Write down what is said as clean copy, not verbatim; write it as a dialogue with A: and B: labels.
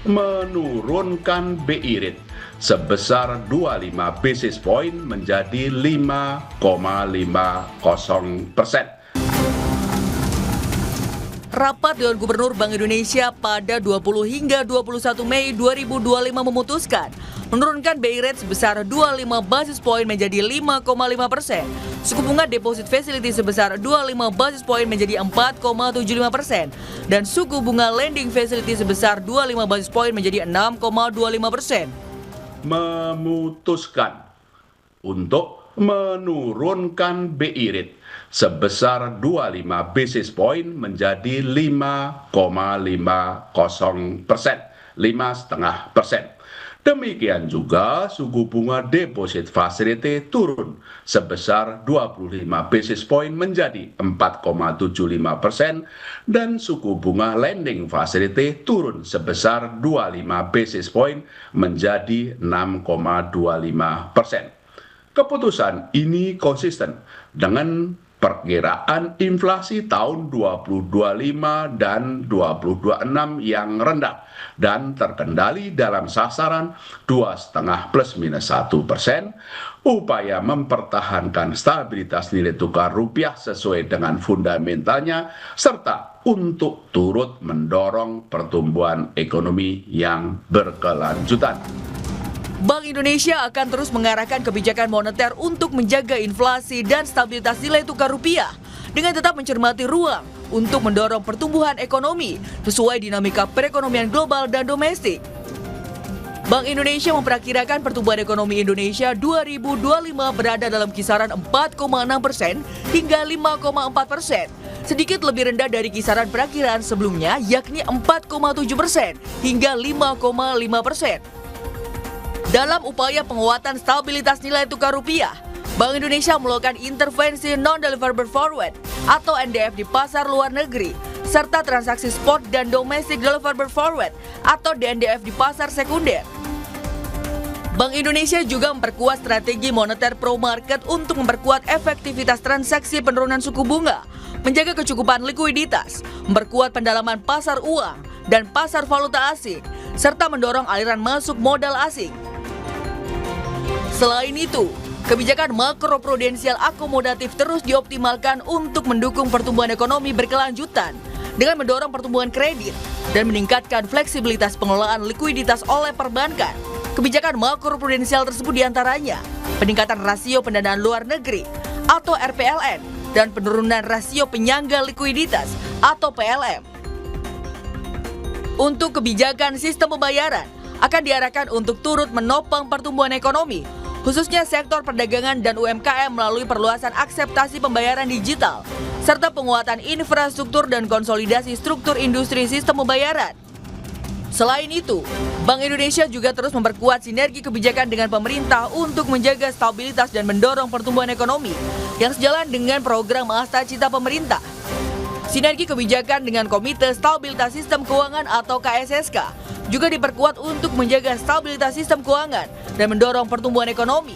A: menurunkan BI rate sebesar 25 basis point menjadi 5,50%.
B: Rapat Dewan Gubernur Bank Indonesia pada 20 hingga 21 Mei 2025 memutuskan menurunkan BI rate sebesar 25 basis point menjadi 5,5%. Suku bunga deposit facility sebesar 25 basis point menjadi 4,75% dan suku bunga lending facility sebesar 25 basis point menjadi 6,25%.
A: Memutuskan untuk menurunkan BI rate sebesar 25 basis point menjadi 5,50%, 5,5%. Demikian juga suku bunga deposit facility turun sebesar 25 basis point menjadi 4,75% dan suku bunga lending facility turun sebesar 25 basis point menjadi 6,25%. Keputusan ini konsisten dengan perkiraan inflasi tahun 2025 dan 2026 yang rendah dan terkendali dalam sasaran 2,5 +-1%, upaya mempertahankan stabilitas nilai tukar rupiah sesuai dengan fundamentalnya, serta untuk turut mendorong pertumbuhan ekonomi yang berkelanjutan.
B: Bank Indonesia akan terus mengarahkan kebijakan moneter untuk menjaga inflasi dan stabilitas nilai tukar rupiah dengan tetap mencermati ruang untuk mendorong pertumbuhan ekonomi sesuai dinamika perekonomian global dan domestik. Bank Indonesia memperkirakan pertumbuhan ekonomi Indonesia 2025 berada dalam kisaran 4,6% hingga 5,4%, sedikit lebih rendah dari kisaran perakiraan sebelumnya yakni 4,7% hingga 5,5%. Dalam upaya penguatan stabilitas nilai tukar rupiah, Bank Indonesia melakukan intervensi non-deliverable forward atau NDF di pasar luar negeri, serta transaksi spot dan domestic deliverable forward atau DNDF di pasar sekunder. Bank Indonesia juga memperkuat strategi moneter pro market untuk memperkuat efektivitas transaksi penurunan suku bunga, menjaga kecukupan likuiditas, memperkuat pendalaman pasar uang dan pasar valuta asing, serta mendorong aliran masuk modal asing. Selain itu, kebijakan makroprudensial akomodatif terus dioptimalkan untuk mendukung pertumbuhan ekonomi berkelanjutan dengan mendorong pertumbuhan kredit dan meningkatkan fleksibilitas pengelolaan likuiditas oleh perbankan. Kebijakan makroprudensial tersebut diantaranya peningkatan rasio pendanaan luar negeri atau RPLN dan penurunan rasio penyangga likuiditas atau PLM. Untuk kebijakan sistem pembayaran akan diarahkan untuk turut menopang pertumbuhan ekonomi, khususnya sektor perdagangan dan UMKM melalui perluasan akseptasi pembayaran digital, serta penguatan infrastruktur dan konsolidasi struktur industri sistem pembayaran. Selain itu, Bank Indonesia juga terus memperkuat sinergi kebijakan dengan pemerintah untuk menjaga stabilitas dan mendorong pertumbuhan ekonomi yang sejalan dengan program Asta Cita pemerintah. Sinergi kebijakan dengan Komite Stabilitas Sistem Keuangan atau KSSK juga diperkuat untuk menjaga stabilitas sistem keuangan dan mendorong pertumbuhan ekonomi.